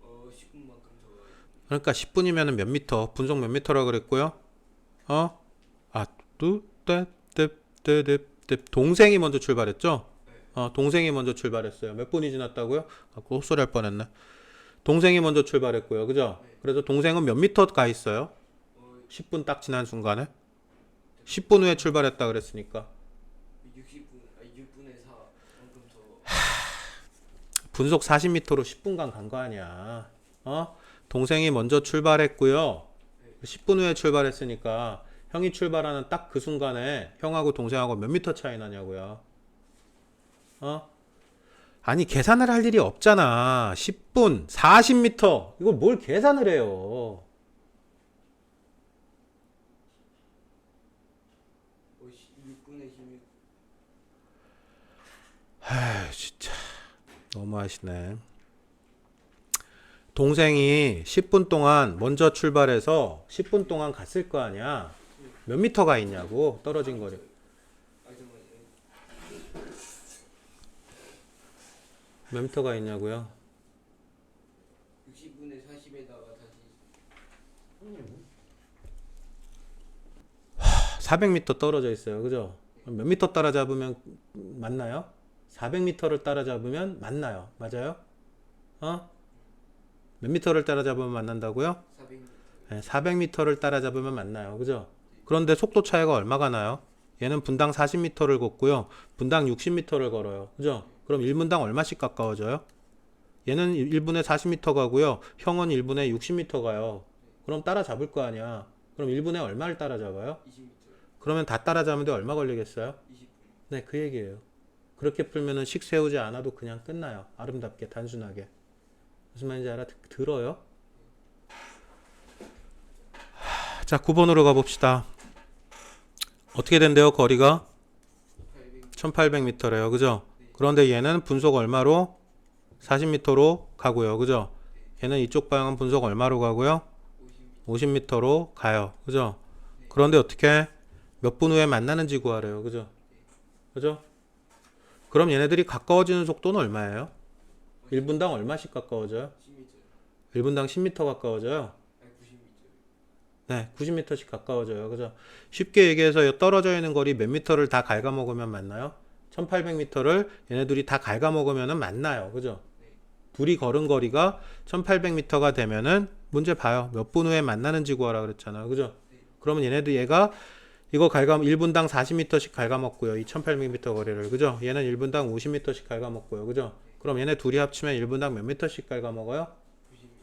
10분만큼 더. 그러니까 10분이면은 몇 미터? 분속 몇 미터라 그랬고요? 동생이 먼저 출발했죠? 동생이 먼저 출발했어요. 몇 분이 지났다고요? 그 헛소리 할 뻔했네. 동생이 먼저 출발했고요. 그죠? 그래서 동생은 몇 미터 가 있어요? 10분 딱 지난 순간에? 10분 후에 출발했다 그랬으니까. 6분의 4만큼 더. 분속 40m로 10분간 간 거 아니야. 동생이 먼저 출발했고요. 10분 후에 출발했으니까 형이 출발하는 딱 그 순간에 형하고 동생하고 몇 미터 차이 나냐고요. 아니 계산을 할 일이 없잖아. 10분 40m 이걸 뭘 계산을 해요. 6분의 16. 진짜 너무하시네. 동생이 10분 동안 먼저 출발해서 10분 동안 갔을 거 아니야. 몇 미터가 있냐고 떨어진 거리. 몇 미터가 있냐고요? 60분의 40에다가 다시 400m 떨어져 있어요. 그죠? 몇 미터 따라잡으면 맞나요? 400m를 따라잡으면 맞나요? 맞아요? 몇 미터를 따라잡으면 만난다고요? 400m. 네, 400m를 따라잡으면 만나요. 그죠? 그런데 속도 차이가 얼마가 나요? 얘는 분당 40m를 걷고요. 분당 60m를 걸어요. 그죠? 그럼 1분당 얼마씩 가까워져요? 얘는 1분에 40m 가고요. 형은 1분에 60m 가요. 그럼 따라잡을 거 아니야. 그럼 1분에 얼마를 따라잡아요? 20m. 그러면 다 따라잡는데 얼마 걸리겠어요? 20분. 네, 그 얘기예요. 그렇게 풀면은 식 세우지 않아도 그냥 끝나요. 아름답게, 단순하게. 무슨 말인지 들어요? 자, 9번으로 가봅시다. 어떻게 된대요, 거리가? 1800m래요. 그죠? 그런데 얘는 분속 얼마로? 40m로 가고요. 그죠? 얘는 이쪽 방향은 분속 얼마로 가고요? 50m로 가요. 그죠? 그런데 어떻게 몇 분 후에 만나는지 구하래요. 그죠? 그죠? 그럼 얘네들이 가까워지는 속도는 얼마예요? 1분당 얼마씩 가까워져요? 10m. 1분당 10m 가까워져요. 아니 90m. 네, 90m씩 가까워져요. 그죠? 쉽게 얘기해서 떨어져 있는 거리 몇 미터를 다 갉아먹으면 맞나요? 1800m를 얘네들이 다 갉아먹으면 맞나요. 그죠? 둘이 걸은 거리가 1800m가 되면은 문제 봐요. 몇 분 후에 만나는지 구하라 그랬잖아요. 그죠? 그러면 얘가 이거 1분당 40m씩 갉아먹고요. 이 1800m 거리를. 그죠? 얘는 1분당 50m씩 갉아먹고요. 그죠? 그럼 얘네 둘이 합치면 1분당 몇 미터씩 갉아먹어요?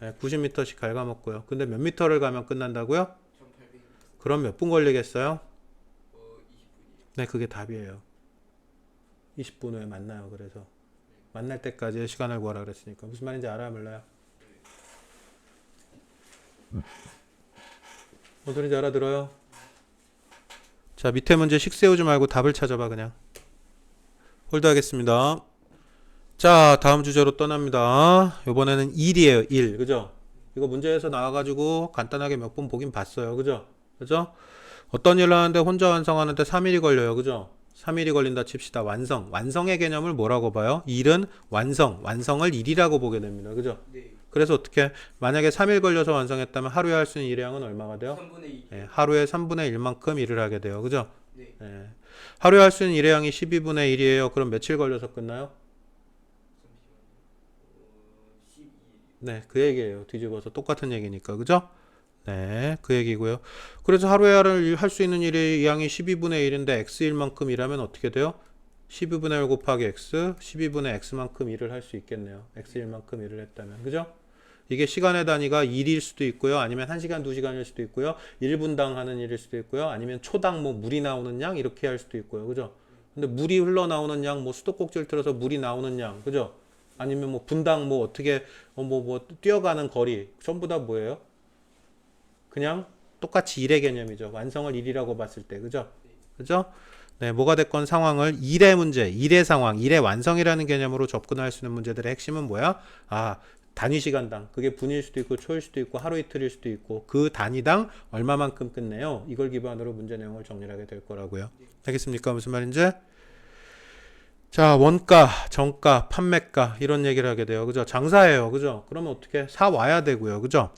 90m씩 갉아먹고요. 근데 몇 미터를 가면 끝난다고요? 1800m. 그럼 몇 분 걸리겠어요? 20분이요. 네, 그게 답이에요. 20분 후에 만나요. 그래서 만날 때까지의 시간을 구하라 그랬으니까. 무슨 말인지 알아요, 몰라요? 무슨 소리인지 알아들어요? 자, 밑에 문제 식 세우지 말고 답을 찾아봐 그냥. 홀드 하겠습니다. 자, 다음 주제로 떠납니다. 이번에는 1이에요. 1. 그죠? 이거 문제에서 나와가지고 간단하게 몇 번 보긴 봤어요. 그죠? 그죠? 어떤 일을 하는데 혼자 완성하는데 3일이 걸려요. 그죠? 3일이 걸린다 칩시다. 완성. 완성의 개념을 뭐라고 봐요? 일은 완성. 완성을 일이라고 보게 됩니다. 그죠? 네. 그래서 어떻게? 만약에 3일 걸려서 완성했다면 하루에 할 수 있는 일의 양은 얼마가 돼요? 3분의 2. 예, 하루에 3분의 1만큼 일을 하게 돼요. 그죠? 네. 예. 하루에 할 수 있는 일의 양이 12분의 1이에요. 그럼 며칠 걸려서 끝나요? 12. 네, 그 얘기예요. 뒤집어서 똑같은 얘기니까. 그죠? 네, 그 얘기고요. 그래서 하루에 할 수 있는 일의 양이 12분의 1인데 x일만큼 일하면 어떻게 돼요? 12분의 1 곱하기 x, 12분의 x만큼 일을 할 수 있겠네요. x일만큼 일을 했다면. 그죠? 이게 시간의 단위가 1일 수도 있고요. 아니면 1시간, 2시간일 수도 있고요. 1분당 하는 일일 수도 있고요. 아니면 초당 뭐 물이 나오는 양 이렇게 할 수도 있고요. 그죠? 근데 물이 흘러나오는 양, 뭐 수도꼭지를 틀어서 물이 나오는 양. 그죠? 아니면 뭐 분당 뭐 어떻게 뭐 뛰어가는 거리 전부 다 뭐예요? 그냥 똑같이 일의 개념이죠. 완성을 일이라고 봤을 때. 그죠? 그죠? 네, 뭐가 됐건 상황을 일의 문제, 일의 상황, 일의 완성이라는 개념으로 접근할 수 있는 문제들의 핵심은 뭐야? 아, 단위 시간당. 그게 분일 수도 있고 초일 수도 있고 하루 이틀일 수도 있고 그 단위당 얼마만큼 끝내요? 이걸 기반으로 문제 내용을 정리하게 될 거라고요. 알겠습니까? 무슨 말인지? 자, 원가, 정가, 판매가 이런 얘기를 하게 돼요. 그죠? 장사예요. 그죠? 그러면 어떻게 사 와야 되고요. 그죠?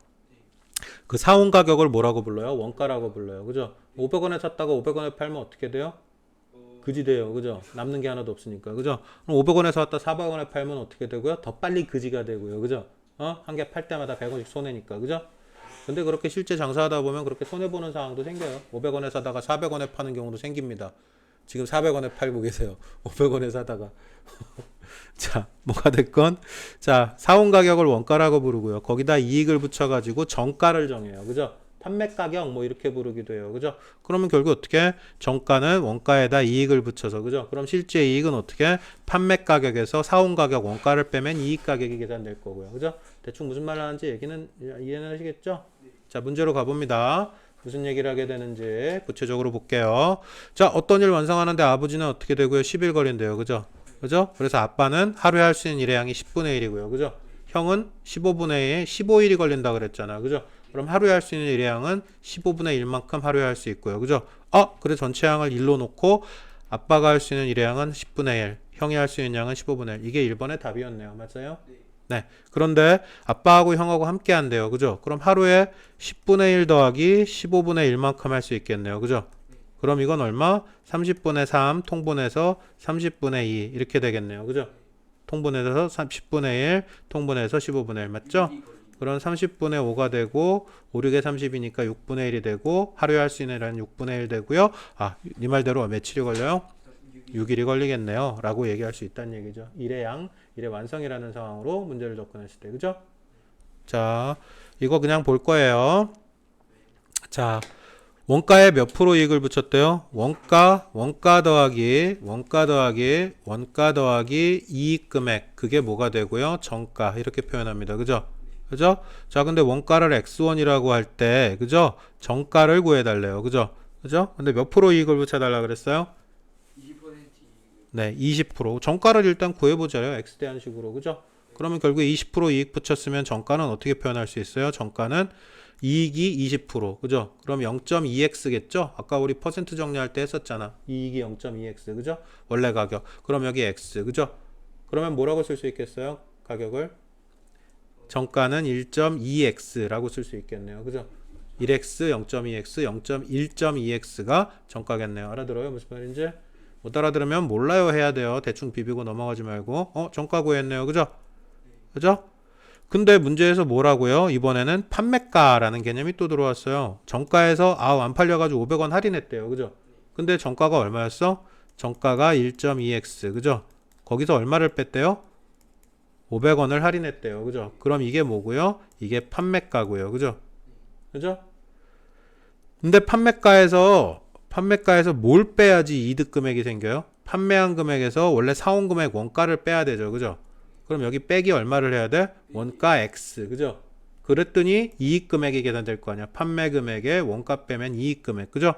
그 사온 가격을 뭐라고 불러요? 원가라고 불러요. 그죠? 500원에 샀다가 500원에 팔면 어떻게 돼요? 그지 돼요. 그죠? 남는 게 하나도 없으니까. 그죠? 그럼 500원에 샀다 400원에 팔면 어떻게 되고요? 더 빨리 그지가 되고요. 그죠? 한 개 팔 때마다 100원씩 손해니까. 그죠? 근데 그렇게 실제 장사하다 보면 그렇게 손해보는 상황도 생겨요. 500원에 사다가 400원에 파는 경우도 생깁니다. 지금 400원에 팔고 계세요. 500원에 사다가. 자, 뭐가 됐건. 자, 사온 가격을 원가라고 부르고요. 거기다 이익을 붙여가지고 정가를 정해요. 그죠? 판매 가격 뭐 이렇게 부르기도 해요. 그죠? 그러면 결국 어떻게? 정가는 원가에다 이익을 붙여서. 그죠? 그럼 실제 이익은 어떻게? 판매 가격에서 사온 가격 원가를 빼면 이익 가격이 계산될 거고요. 그죠? 대충 무슨 말 하는지 얘기는 이해는 하시겠죠? 자, 문제로 가봅니다. 무슨 얘기를 하게 되는지 구체적으로 볼게요. 자, 어떤 일 완성하는데 아버지는 어떻게 되고요? 10일 걸린대요. 그죠? 그죠? 그래서 아빠는 하루에 할 수 있는 일의 양이 10분의 1이고요. 그죠? 형은 15분의 1, 15일이 걸린다 그랬잖아. 그죠? 그럼 하루에 할 수 있는 일의 양은 15분의 1만큼 하루에 할 수 있고요. 그죠? 그래 전체 양을 1로 놓고 아빠가 할 수 있는 일의 양은 10분의 1, 형이 할 수 있는 양은 15분의 1. 이게 1번의 답이었네요. 맞아요? 네. 그런데 아빠하고 형하고 함께 한대요. 그죠? 그럼 하루에 10분의 1 더하기 15분의 1만큼 할 수 있겠네요. 그죠? 그럼 이건 얼마? 30분의 3 통분해서 30분의 2 이렇게 되겠네요. 그죠? 통분해서 10분의 1 통분해서 15분의 1 맞죠? 그럼 30분의 5가 되고 5, 6에 30이니까 6분의 1이 되고 하루에 할 수 있는 일은 6분의 1 되고요. 네 말대로 며칠이 걸려요? 6일이 걸리겠네요. 라고 얘기할 수 있다는 얘기죠. 일의 양, 일의 완성이라는 상황으로 문제를 접근했을 때. 그죠? 자, 이거 그냥 볼 거예요. 자, 원가에 몇 프로 이익을 붙였대요? 원가 더하기 이익 금액. 그게 뭐가 되고요? 정가. 이렇게 표현합니다. 그죠? 그죠? 자, 근데 원가를 x1이라고 할 때, 그죠? 정가를 구해달래요. 그죠? 그죠? 근데 몇 프로 이익을 붙여달라 그랬어요? 20%. 네, 20%. 정가를 일단 구해보자요. x 대한식으로. 그죠? 그러면 결국에 20% 이익 붙였으면 정가는 어떻게 표현할 수 있어요? 정가는 이익이 20%. 그죠? 그럼 0.2x겠죠? 아까 우리 퍼센트 정리할 때 했었잖아. 이익이 0.2x. 그죠? 원래 가격. 그럼 여기 x. 그죠? 그러면 뭐라고 쓸 수 있겠어요? 가격을? 정가는 1.2x라고 쓸 수 있겠네요. 그죠? 1x, 0.2x, 1.2x가 정가겠네요. 알아들어요? 무슨 말인지? 못 알아들으면 몰라요 해야 돼요. 대충 비비고 넘어가지 말고. 정가 구했네요. 그죠? 그죠? 근데 문제에서 뭐라고요? 이번에는 판매가라는 개념이 또 들어왔어요. 정가에서 안 팔려가지고 500원 할인했대요. 그죠? 근데 정가가 얼마였어? 정가가 1.2x. 그죠? 거기서 얼마를 뺐대요? 500원을 할인했대요. 그죠? 그럼 이게 뭐고요? 이게 판매가고요. 그죠? 그죠? 근데 판매가에서 뭘 빼야지 이득 금액이 생겨요? 판매한 금액에서 원래 사온 금액 원가를 빼야 되죠. 그죠? 그럼 여기 빼기 얼마를 해야 돼? 원가 X. 그죠? 그랬더니 이익 금액이 계산될 거 아니야. 판매 금액에 원가 빼면 이익 금액. 그죠?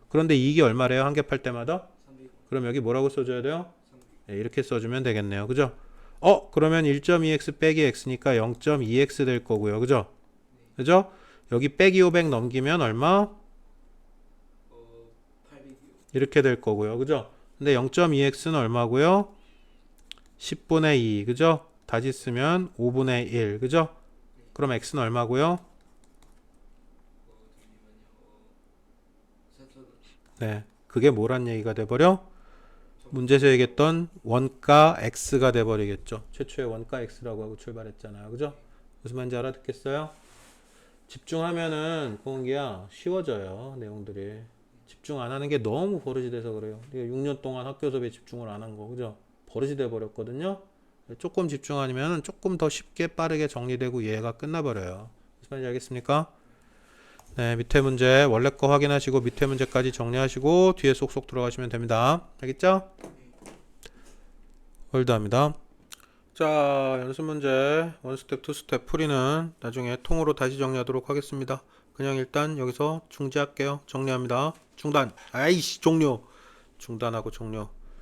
그런데 이익이 얼마래요? 한 개 팔 때마다? 300원. 그럼 여기 뭐라고 써줘야 돼요? 300원. 네, 이렇게 써주면 되겠네요. 그죠? 그러면 1.2x 빼기 x니까 0.2x 될 거고요. 그죠? 그죠? 여기 빼기 500 넘기면 얼마? 800이요. 이렇게 될 거고요. 그죠? 근데 0.2x는 얼마고요? 10분의 2. 그죠? 다시 쓰면 5분의 1. 그죠? 그럼 x는 얼마고요? 잠시만요. 네. 그게 뭐란 얘기가 돼버려? 문제에서 얘기했던 원가 x가 돼버리겠죠. 최초의 원가 x라고 하고 출발했잖아요. 그죠? 무슨 말인지 알아듣겠어요? 집중하면은 공기야 쉬워져요. 내용들이. 집중 안 하는 게 너무 버릇이 돼서 그래요. 6년 동안 학교 수업에 집중을 안 한 거. 그죠? 버릇이 돼 버렸거든요. 조금 집중하면 조금 더 쉽게 빠르게 정리되고 이해가 끝나버려요. 무슨 말인지 알겠습니까? 네, 밑에 문제 원래 거 확인하시고 밑에 문제까지 정리하시고 뒤에 쏙쏙 들어가시면 됩니다. 알겠죠? 월드합니다. 자, 연습 문제 원스텝, 투스텝 풀이는 나중에 통으로 다시 정리하도록 하겠습니다. 그냥 일단 여기서 중지할게요. 정리합니다. 중단. 아이씨, 종료. 중단하고 종료.